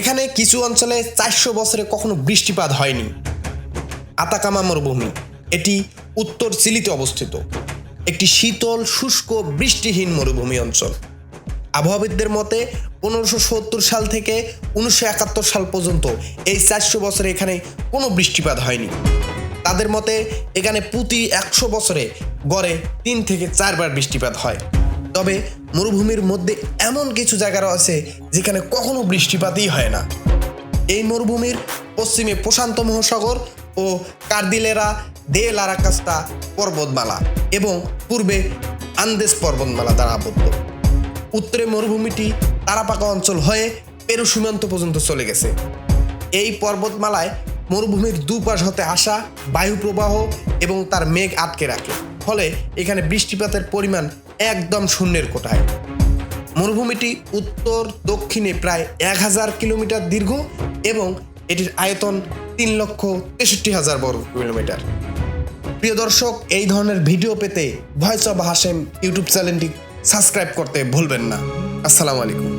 এখানে কিছু অঞ্চলে 400 বছরে কখনো বৃষ্টিপাত হয়নি। আতাকামা মরুভূমি, এটি উত্তর চিলিতে অবস্থিত একটি শীতল শুষ্ক বৃষ্টিহীন মরুভূমি অঞ্চল। আবহাওয়াবিদদের মতে 1570 সাল থেকে 1971 সাল পর্যন্ত এই 400 বছরে এখানে কোনো বৃষ্টিপাত হয়নি। তাদের মতে এখানে প্রতি 100 বছরে গড়ে 3 থেকে 4 বার বৃষ্টিপাত হয়। তবে মরুভূমির মধ্যে এমন কিছু জায়গা আছে যেখানে কখনো বৃষ্টিপাতই হয় না। এই মরুভূমির পশ্চিমে প্রশান্ত মহাসাগর ও কার্দিলেরা দে লারাকাস্তা পর্বতমালা এবং পূর্বে আন্দেস পর্বতমালা দ্বারা আবদ্ধ। উত্তরে মরুভূমিটি তারাপাকা অঞ্চল হয়ে পেরু সীমান্ত পর্যন্ত চলে গেছে। এই পর্বতমালায় মরুভূমির দুপাশ হতে আসা বায়ু প্রবাহ এবং তার মেঘ আটকে রাখে, ফলে এখানে বৃষ্টিপাতের পরিমাণ একদম শূন্যের কোঠায়। মরুভূমিটি উত্তর দক্ষিণে প্রায় 1000 কিলোমিটার দীর্ঘ এবং এটির আয়তন 3,63,000 বর্গ কিলোমিটার। প্রিয় দর্শক, এই ধরনের ভিডিও পেতে ভয়েস অব হাশেম ইউটিউব চ্যানেলটি সাবস্ক্রাইব করতে ভুলবেন না। আসসালামু আলাইকুম।